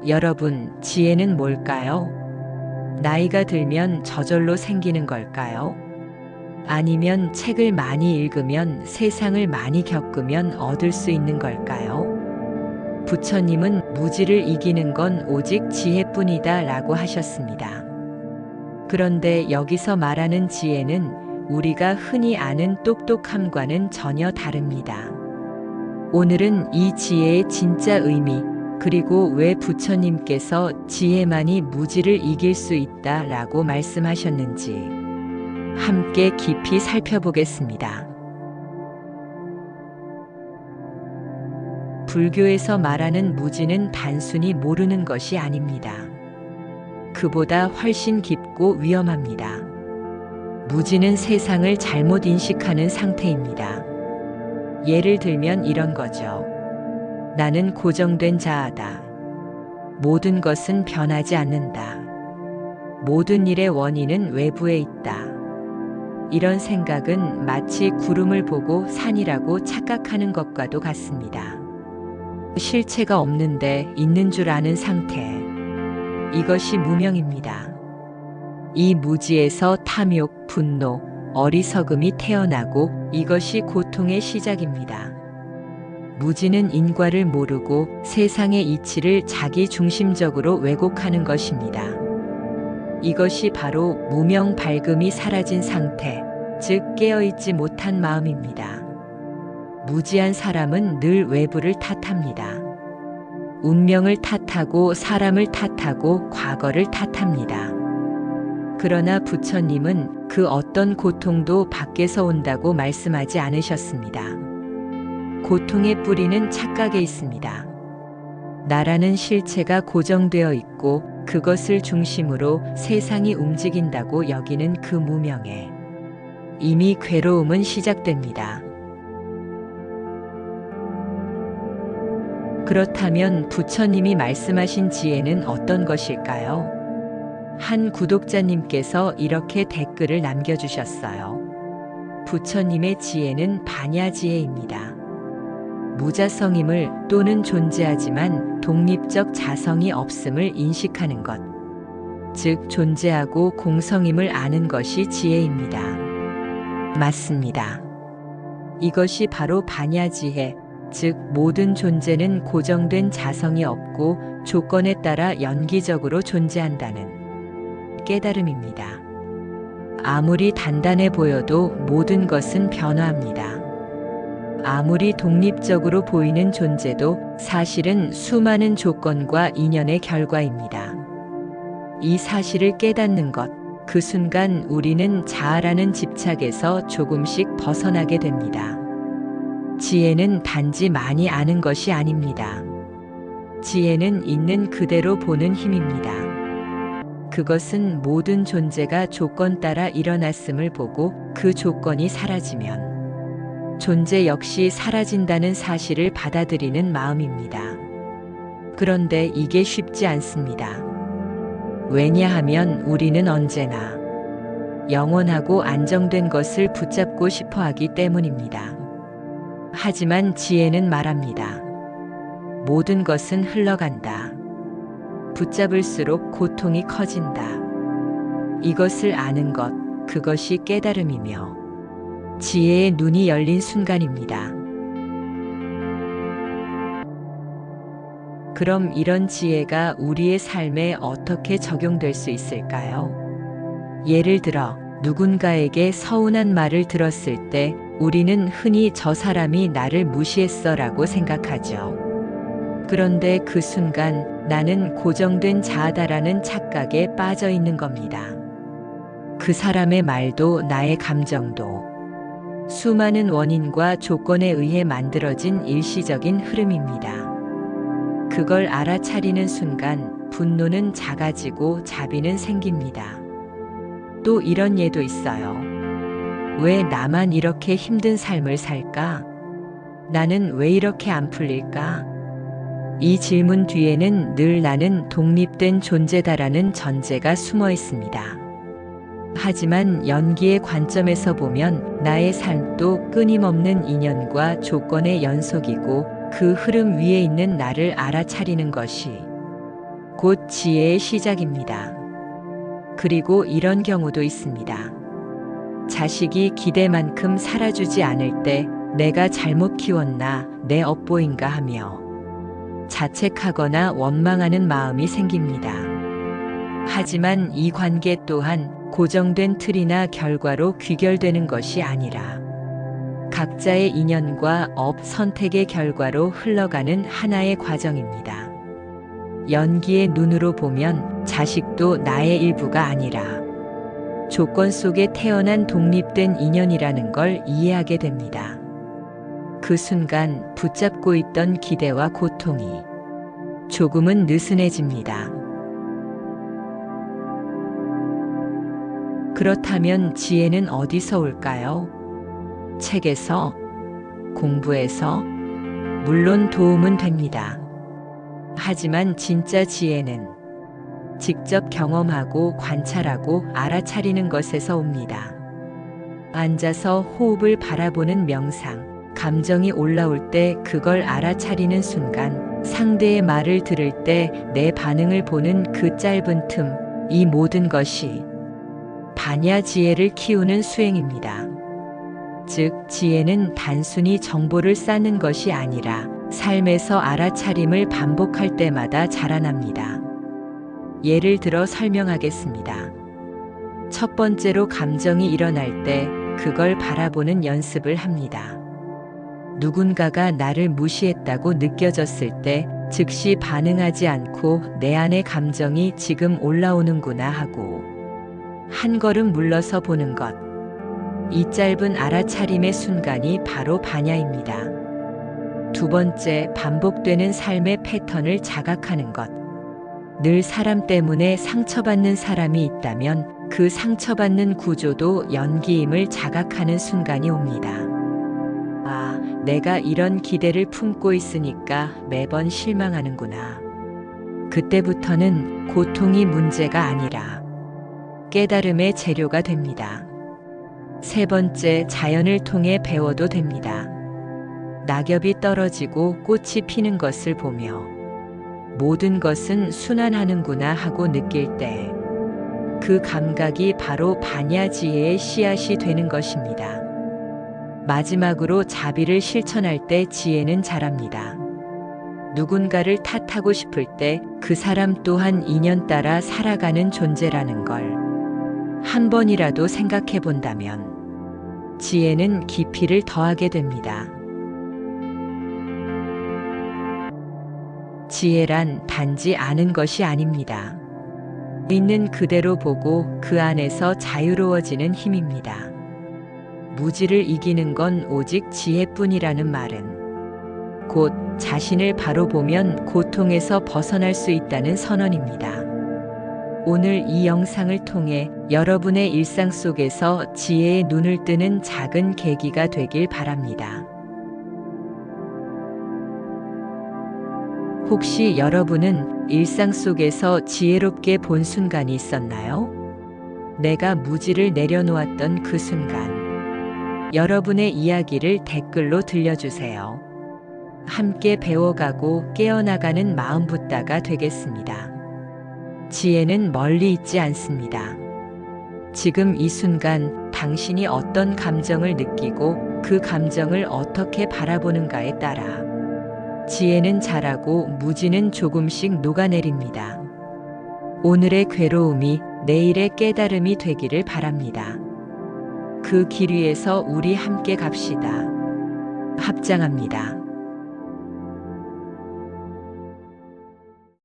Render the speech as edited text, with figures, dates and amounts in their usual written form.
여러분, 지혜는 뭘까요? 나이가 들면 저절로 생기는 걸까요? 아니면 책을 많이 읽으면, 세상을 많이 겪으면 얻을 수 있는 걸까요? 부처님은 무지를 이기는 건 오직 지혜뿐이다 라고 하셨습니다. 그런데 여기서 말하는 지혜는 우리가 흔히 아는 똑똑함과는 전혀 다릅니다. 오늘은 이 지혜의 진짜 의미, 그리고 왜 부처님께서 지혜만이 무지를 이길 수 있다 라고 말씀하셨는지 함께 깊이 살펴보겠습니다. 불교에서 말하는 무지는 단순히 모르는 것이 아닙니다. 그보다 훨씬 깊고 위험합니다. 무지는 세상을 잘못 인식하는 상태입니다. 예를 들면 이런 거죠. 나는 고정된 자아다. 모든 것은 변하지 않는다. 모든 일의 원인은 외부에 있다. 이런 생각은 마치 구름을 보고 산이라고 착각하는 것과도 같습니다. 실체가 없는데 있는 줄 아는 상태. 이것이 무명입니다. 이 무지에서 탐욕, 분노, 어리석음이 태어나고 이것이 고통의 시작입니다. 무지는 인과를 모르고 세상의 이치를 자기 중심적으로 왜곡하는 것입니다. 이것이 바로 무명 밝음이 사라진 상태, 즉 깨어있지 못한 마음입니다. 무지한 사람은 늘 외부를 탓합니다. 운명을 탓하고 사람을 탓하고 과거를 탓합니다. 그러나 부처님은 그 어떤 고통도 밖에서 온다고 말씀하지 않으셨습니다. 고통의 뿌리는 착각에 있습니다. 나라는 실체가 고정되어 있고 그것을 중심으로 세상이 움직인다고 여기는 그 무명에 이미 괴로움은 시작됩니다. 그렇다면 부처님이 말씀하신 지혜는 어떤 것일까요? 한 구독자님께서 이렇게 댓글을 남겨주셨어요. 부처님의 지혜는 반야지혜입니다. 무자성임을 또는 존재하지만 독립적 자성이 없음을 인식하는 것. 즉 존재하고 공성임을 아는 것이 지혜입니다. 맞습니다. 이것이 바로 반야지혜, 즉 모든 존재는 고정된 자성이 없고 조건에 따라 연기적으로 존재한다는 깨달음입니다. 아무리 단단해 보여도 모든 것은 변화합니다. 아무리 독립적으로 보이는 존재도 사실은 수많은 조건과 인연의 결과입니다. 이 사실을 깨닫는 것, 그 순간 우리는 자아라는 집착에서 조금씩 벗어나게 됩니다. 지혜는 단지 많이 아는 것이 아닙니다. 지혜는 있는 그대로 보는 힘입니다. 그것은 모든 존재가 조건 따라 일어났음을 보고 그 조건이 사라지면 존재 역시 사라진다는 사실을 받아들이는 마음입니다. 그런데 이게 쉽지 않습니다. 왜냐하면 우리는 언제나 영원하고 안정된 것을 붙잡고 싶어 하기 때문입니다. 하지만 지혜는 말합니다. 모든 것은 흘러간다. 붙잡을수록 고통이 커진다. 이것을 아는 것, 그것이 깨달음이며 지혜의 눈이 열린 순간입니다. 그럼 이런 지혜가 우리의 삶에 어떻게 적용될 수 있을까요? 예를 들어 누군가에게 서운한 말을 들었을 때 우리는 흔히 저 사람이 나를 무시했어 라고 생각하죠. 그런데 그 순간 나는 고정된 자아다라는 착각에 빠져 있는 겁니다. 그 사람의 말도 나의 감정도 수많은 원인과 조건에 의해 만들어진 일시적인 흐름입니다. 그걸 알아차리는 순간 분노는 작아지고 자비는 생깁니다. 또 이런 예도 있어요. 왜 나만 이렇게 힘든 삶을 살까? 나는 왜 이렇게 안 풀릴까? 이 질문 뒤에는 늘 나는 독립된 존재다라는 전제가 숨어 있습니다. 하지만 연기의 관점에서 보면 나의 삶도 끊임없는 인연과 조건의 연속이고 그 흐름 위에 있는 나를 알아차리는 것이 곧 지혜의 시작입니다. 그리고 이런 경우도 있습니다. 자식이 기대만큼 살아주지 않을 때 내가 잘못 키웠나, 내 업보인가 하며 자책하거나 원망하는 마음이 생깁니다. 하지만 이 관계 또한 고정된 틀이나 결과로 귀결되는 것이 아니라 각자의 인연과 업 선택의 결과로 흘러가는 하나의 과정입니다. 연기의 눈으로 보면 자식도 나의 일부가 아니라 조건 속에 태어난 독립된 인연이라는 걸 이해하게 됩니다. 그 순간 붙잡고 있던 기대와 고통이 조금은 느슨해집니다. 그렇다면 지혜는 어디서 올까요? 책에서? 공부에서? 물론 도움은 됩니다. 하지만 진짜 지혜는 직접 경험하고 관찰하고 알아차리는 것에서 옵니다. 앉아서 호흡을 바라보는 명상, 감정이 올라올 때 그걸 알아차리는 순간, 상대의 말을 들을 때 내 반응을 보는 그 짧은 틈, 이 모든 것이 반야 지혜를 키우는 수행입니다. 즉, 지혜는 단순히 정보를 쌓는 것이 아니라 삶에서 알아차림을 반복할 때마다 자라납니다. 예를 들어 설명하겠습니다. 첫 번째로 감정이 일어날 때 그걸 바라보는 연습을 합니다. 누군가가 나를 무시했다고 느껴졌을 때 즉시 반응하지 않고 내 안의 감정이 지금 올라오는구나 하고 한 걸음 물러서 보는 것. 이 짧은 알아차림의 순간이 바로 반야입니다. 두 번째, 반복되는 삶의 패턴을 자각하는 것. 늘 사람 때문에 상처받는 사람이 있다면 그 상처받는 구조도 연기임을 자각하는 순간이 옵니다. 아, 내가 이런 기대를 품고 있으니까 매번 실망하는구나. 그때부터는 고통이 문제가 아니라 깨달음의 재료가 됩니다. 세 번째, 자연을 통해 배워도 됩니다. 낙엽이 떨어지고 꽃이 피는 것을 보며 모든 것은 순환하는구나 하고 느낄 때 그 감각이 바로 반야지혜의 씨앗이 되는 것입니다. 마지막으로 자비를 실천할 때 지혜는 자랍니다. 누군가를 탓하고 싶을 때 그 사람 또한 인연 따라 살아가는 존재라는 걸 한 번이라도 생각해 본다면 지혜는 깊이를 더하게 됩니다. 지혜란 단지 아는 것이 아닙니다. 있는 그대로 보고 그 안에서 자유로워지는 힘입니다. 무지를 이기는 건 오직 지혜뿐이라는 말은 곧 자신을 바로 보면 고통에서 벗어날 수 있다는 선언입니다. 오늘 이 영상을 통해 여러분의 일상 속에서 지혜의 눈을 뜨는 작은 계기가 되길 바랍니다. 혹시 여러분은 일상 속에서 지혜롭게 본 순간이 있었나요? 내가 무지를 내려놓았던 그 순간. 여러분의 이야기를 댓글로 들려주세요. 함께 배워가고 깨어나가는 마음붓다가 되겠습니다. 지혜는 멀리 있지 않습니다. 지금 이 순간 당신이 어떤 감정을 느끼고 그 감정을 어떻게 바라보는가에 따라 지혜는 자라고 무지는 조금씩 녹아내립니다. 오늘의 괴로움이 내일의 깨달음이 되기를 바랍니다. 그 길 위에서 우리 함께 갑시다. 합장합니다.